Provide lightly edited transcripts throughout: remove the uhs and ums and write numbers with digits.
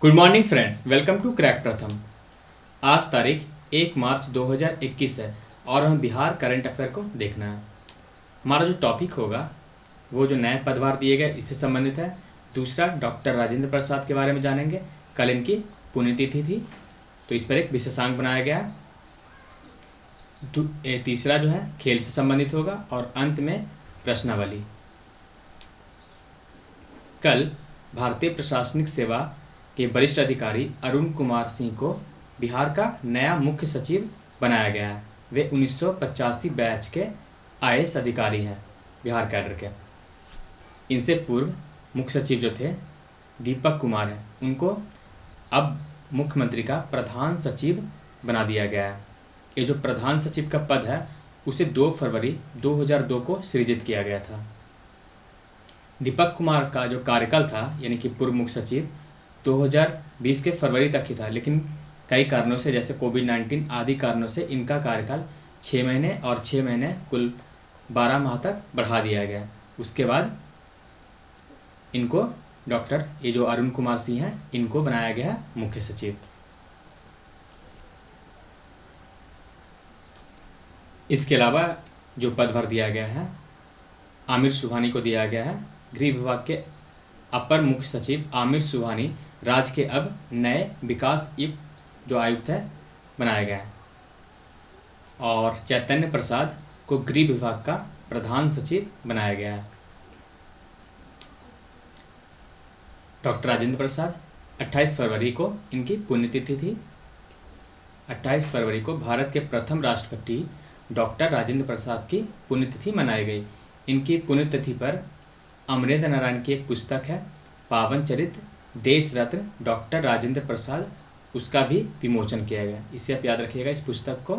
Good morning friend, welcome to crack Pratham. आज तारीख 1 मार्च 2021 है और हमें बिहार करंट अफेयर को देखना है। हमारा जो टॉपिक होगा वो जो नए पदभार दिए गए इससे संबंधित है। दूसरा, डॉक्टर राजेंद्र प्रसाद के बारे में जानेंगे, कल इनकी पुण्यतिथि थी तो इस पर एक विशेषांक बनाया गया है। तीसरा जो है खेल से संबंधित होगा और अंत में प्रश्नावली। कल भारतीय प्रशासनिक सेवा के वरिष्ठ अधिकारी अरुण कुमार सिंह को बिहार का नया मुख्य सचिव बनाया गया है। वे 1985 बैच के आईएएस अधिकारी हैं बिहार कैडर के। इनसे पूर्व मुख्य सचिव जो थे दीपक कुमार हैं, उनको अब मुख्यमंत्री का प्रधान सचिव बना दिया गया है। ये जो प्रधान सचिव का पद है उसे 2 फरवरी 2002 को सृजित किया गया था। दीपक कुमार का जो कार्यकाल था यानी कि पूर्व मुख्य सचिव 2020 के फरवरी तक ही था, लेकिन कई कारणों से जैसे कोविड-19 आदि कारणों से इनका कार्यकाल 6 महीने और 6 महीने कुल 12 माह तक बढ़ा दिया गया। उसके बाद इनको डॉक्टर ये जो अरुण कुमार सिंह हैं इनको बनाया गया मुख्य सचिव। इसके अलावा जो पदभार दिया गया है आमिर सुबहानी को दिया गया है। गृह विभाग के अपर मुख्य सचिव आमिर सुबहानी राज्य के अब नए विकास जो आयुक्त है बनाया गया है। और चैतन्य प्रसाद को गृह विभाग का प्रधान सचिव बनाया गया है। डॉक्टर राजेंद्र प्रसाद 28 फरवरी को इनकी पुण्यतिथि थी। 28 फरवरी को भारत के प्रथम राष्ट्रपति डॉक्टर राजेंद्र प्रसाद की पुण्यतिथि मनाई गई। इनकी पुण्यतिथि पर अमरेंद्र नारायण की एक पुस्तक है पावन चरित्र देश रत्न डॉक्टर राजेंद्र प्रसाद, उसका भी विमोचन किया गया। इसे आप याद रखिएगा, इस पुस्तक को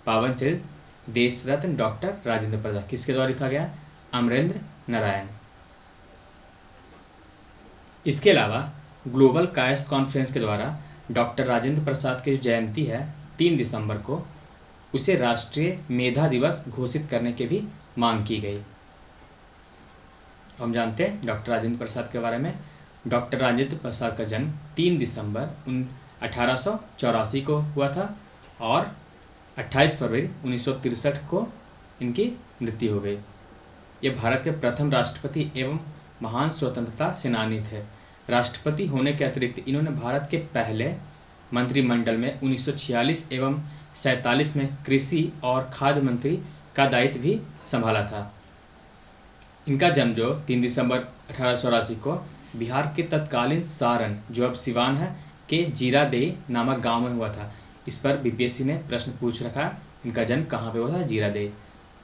पावन चरित्र देश रत्न डॉक्टर राजेंद्र प्रसाद किसके द्वारा लिखा गया? अमरेंद्र नारायण। इसके अलावा ग्लोबल कायस्थ कॉन्फ्रेंस के द्वारा डॉक्टर राजेंद्र प्रसाद की जो जयंती है 3 दिसंबर को, उसे राष्ट्रीय मेधा दिवस घोषित करने की भी मांग की गई। हम जानते हैं डॉक्टर राजेंद्र प्रसाद के बारे में। डॉक्टर राजेंद्र प्रसाद का जन्म 3 दिसंबर 1884 को हुआ था और 28 फरवरी 1963 को इनकी मृत्यु हो गई। ये भारत के प्रथम राष्ट्रपति एवं महान स्वतंत्रता सेनानी थे। राष्ट्रपति होने के अतिरिक्त इन्होंने भारत के पहले मंत्रिमंडल में 1946 एवं 47 में कृषि और खाद्य मंत्री का दायित्व भी संभाला था। इनका जन्म जो 3 दिसंबर 1884 को बिहार के तत्कालीन सारण जो अब सिवान है के जीरादेई नामक गांव में हुआ था। इस पर बीपीएससी ने प्रश्न पूछ रखा, इनका जन्म कहाँ पे हुआ था? जीरादेई।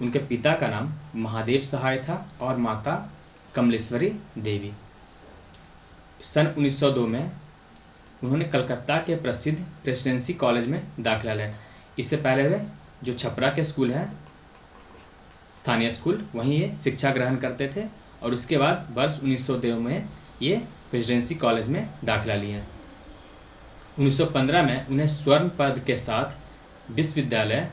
उनके पिता का नाम महादेव सहाय था और माता कमलेश्वरी देवी। सन 1902 में उन्होंने कलकत्ता के प्रसिद्ध प्रेसिडेंसी कॉलेज में दाखिला लिया। इससे पहले वे जो छपरा के स्कूल है स्थानीय स्कूल, वहीं ये शिक्षा ग्रहण करते थे और उसके बाद वर्ष 1902 में ये प्रेसिडेंसी कॉलेज में दाखिला लिए। 1915 में उन्हें स्वर्ण पद के साथ विश्वविद्यालय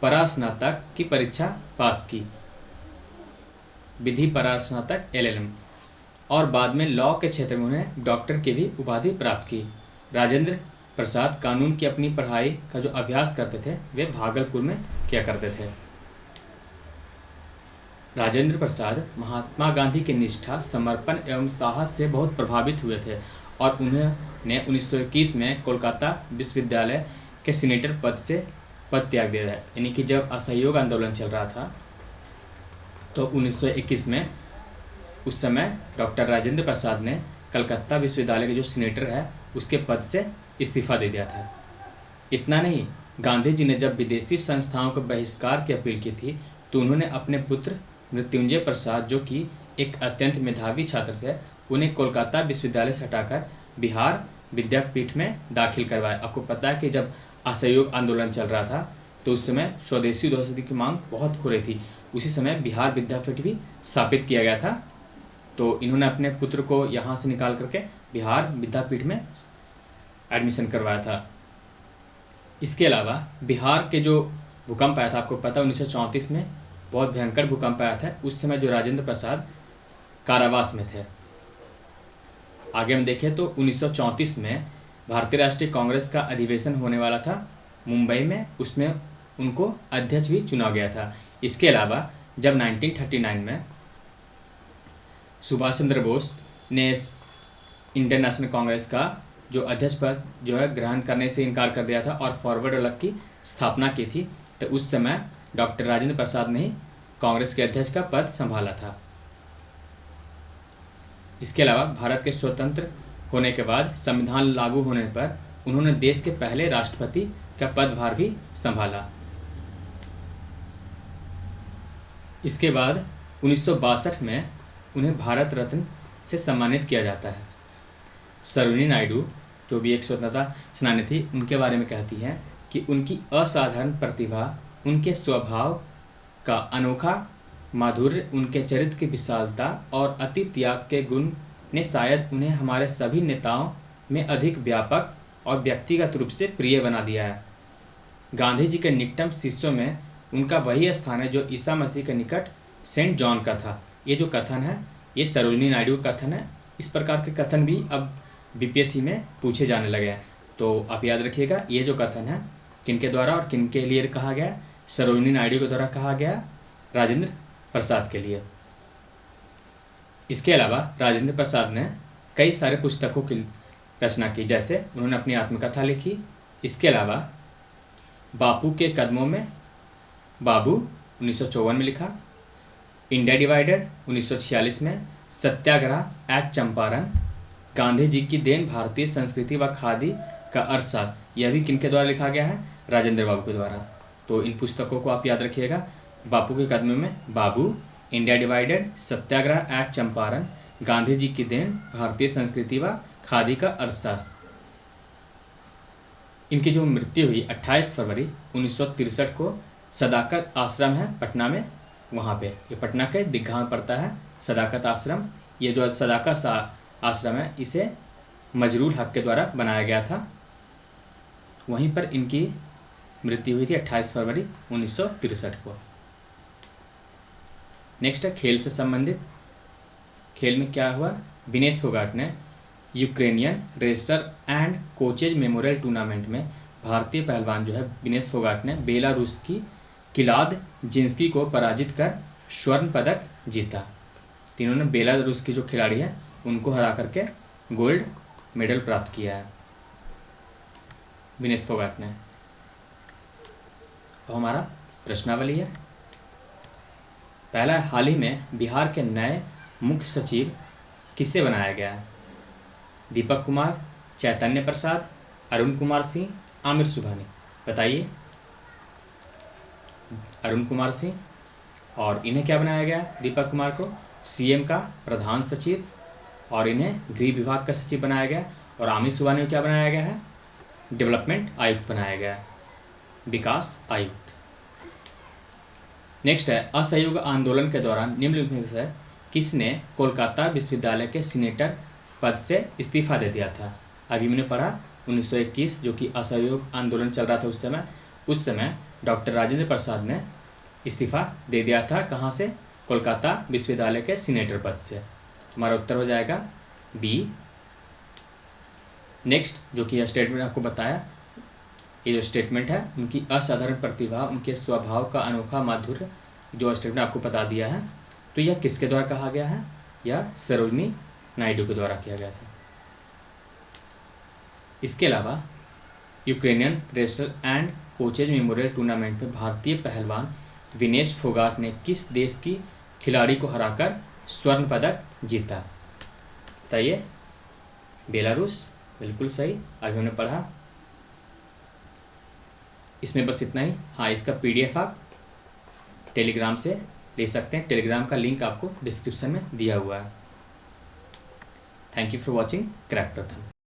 परास्नातक की परीक्षा पास की, विधि परास्नातक LLM, और बाद में लॉ के क्षेत्र में उन्हें डॉक्टर की भी उपाधि प्राप्त की। राजेंद्र प्रसाद कानून की अपनी पढ़ाई का जो अभ्यास करते थे वे भागलपुर में किया करते थे। राजेंद्र प्रसाद महात्मा गांधी की निष्ठा, समर्पण एवं साहस से बहुत प्रभावित हुए थे और उन्होंने 1921 में कोलकाता विश्वविद्यालय के सीनेटर पद त्याग दिया है। यानी कि जब असहयोग आंदोलन चल रहा था तो 1921 में उस समय डॉक्टर राजेंद्र प्रसाद ने कलकत्ता विश्वविद्यालय के जो सीनेटर है उसके पद से इस्तीफा दे दिया था। इतना नहीं, गांधी जी ने जब विदेशी संस्थाओं के बहिष्कार की अपील की थी तो उन्होंने अपने पुत्र मृत्युंजय प्रसाद जो कि एक अत्यंत मेधावी छात्र थे, उन्हें कोलकाता विश्वविद्यालय से हटाकर बिहार विद्यापीठ में दाखिल करवाया। आपको पता है कि जब असहयोग आंदोलन चल रहा था तो उस समय स्वदेशी दोस्ती की मांग बहुत हो रही थी। उसी समय बिहार विद्यापीठ भी स्थापित किया गया था, तो इन्होंने अपने पुत्र को यहाँ से निकाल करके बिहार विद्यापीठ में एडमिशन करवाया था। इसके अलावा बिहार के जो भूकंप आया था, आपको पता 1934 में बहुत भयंकर भूकंप आया था। उस समय जो राजेंद्र प्रसाद कारावास में थे। आगे हम देखें तो 1934 में भारतीय राष्ट्रीय कांग्रेस का अधिवेशन होने वाला था मुंबई में, उसमें उनको अध्यक्ष भी चुना गया था। इसके अलावा जब 1939 में सुभाष चंद्र बोस ने इंडियन नेशनल कांग्रेस का जो अध्यक्ष पद जो है ग्रहण करने से इनकार कर दिया था और फॉरवर्ड ब्लॉक की स्थापना की थी, तो उस समय डॉक्टर राजेंद्र प्रसाद ने ही कांग्रेस के अध्यक्ष का पद संभाला था। इसके अलावा भारत के स्वतंत्र होने के बाद संविधान लागू होने पर उन्होंने देश के पहले राष्ट्रपति का पदभार भी संभाला। इसके बाद 1962 में उन्हें भारत रत्न से सम्मानित किया जाता है। सरोजिनी नायडू जो भी एक स्वतंत्रता सेनानी थी, उनके बारे में कहती हैं कि उनकी असाधारण प्रतिभा, उनके स्वभाव का अनोखा माधुर्य, उनके चरित्र की विशालता और अति त्याग के गुण ने शायद उन्हें हमारे सभी नेताओं में अधिक व्यापक और व्यक्तिगत रूप से प्रिय बना दिया है। गांधी जी के निकटतम शिष्यों में उनका वही स्थान है जो ईसा मसीह के निकट सेंट जॉन का था। ये जो कथन है ये सरोजिनी नायडू का कथन है। इस प्रकार के कथन भी अब बीपीएससी में पूछे जाने लगे हैं, तो आप याद रखिएगा ये जो कथन है किनके द्वारा और किनके लिए कहा गया। सरोजिनी नायडू के द्वारा कहा गया राजेंद्र प्रसाद के लिए। इसके अलावा राजेंद्र प्रसाद ने कई सारे पुस्तकों की रचना की, जैसे उन्होंने अपनी आत्मकथा लिखी। इसके अलावा बापू के कदमों में बाबू 1954 में लिखा, इंडिया डिवाइडेड 1946 में, सत्याग्रह एक्ट चंपारण, गांधी जी की देन भारतीय संस्कृति व खादी का अरसा, यह भी किनके द्वारा लिखा गया है, राजेंद्र बाबू के द्वारा। तो इन पुस्तकों को आप याद रखिएगा, बापू के कदमों में बाबू, इंडिया डिवाइडेड, सत्याग्रह एक्ट चंपारण, गांधी जी की देन भारतीय संस्कृति व खादी का अरसा। इनकी जो मृत्यु हुई 28 फरवरी 1963 को सदाकत आश्रम है पटना में, वहाँ पे, ये पटना के दीघा में पड़ता है सदाकत आश्रम। ये जो सदाकत आश्रम है इसे मजरूल हक के द्वारा बनाया गया था। वहीं पर इनकी मृत्यु हुई थी 28 फरवरी 1963 को। नेक्स्ट है खेल से संबंधित। खेल में क्या हुआ, विनेश फोगाट ने Ukrainian wrestler and coaches memorial tournament में भारतीय पहलवान जो है विनेश फोगाट ने बेलारूस की किलाद जिंस्की को पराजित कर स्वर्ण पदक जीता। तीनों ने बेलारूस की जो खिलाड़ी है उनको हरा करके गोल्ड मेडल प्राप्त किया है विनेश फोगाट ने। तो हमारा प्रश्नावली है, पहला, हाल ही में बिहार के नए मुख्य सचिव किसे बनाया गया है? दीपक कुमार, चैतन्य प्रसाद, अरुण कुमार सिंह, आमिर सुबहानी। बताइए। अरुण कुमार सिंह। और इन्हें क्या बनाया गया? दीपक कुमार को सीएम का प्रधान सचिव और इन्हें गृह विभाग का सचिव बनाया गया। और आमिर सुबहानी को क्या बनाया गया है? डेवलपमेंट आयुक्त बनाया गया है, विकास आयुक्त। नेक्स्ट है, असहयोग आंदोलन के दौरान निम्नलिखित में से किसने कोलकाता विश्वविद्यालय के सीनेटर पद से इस्तीफा दे दिया था? अभी मैंने पढ़ा 1921 जो कि असहयोग आंदोलन चल रहा था उस समय डॉक्टर राजेंद्र प्रसाद ने इस्तीफा दे दिया था। कहाँ से? कोलकाता विश्वविद्यालय के सीनेटर पद से। हमारा उत्तर हो जाएगा बी। नेक्स्ट जो कि यह स्टेटमेंट आपको बताया, ये जो स्टेटमेंट है उनकी असाधारण प्रतिभा, उनके स्वभाव का अनोखा माधुर्य, जो स्टेटमेंट आपको बता दिया है, तो यह किसके द्वारा कहा गया है? यह सरोजिनी नायडू के द्वारा किया गया था। इसके अलावा Ukrainian wrestler and coaches memorial tournament में भारतीय पहलवान विनेश फोगाट ने किस देश की खिलाड़ी को हराकर स्वर्ण पदक जीता? बताइए। बेलारूस, बिल्कुल सही, अभी हमने पढ़ा। इसमें बस इतना ही। हाँ, इसका PDF आप टेलीग्राम से ले सकते हैं। टेलीग्राम का लिंक आपको डिस्क्रिप्शन में दिया हुआ है। Thank you for watching crack प्रथम।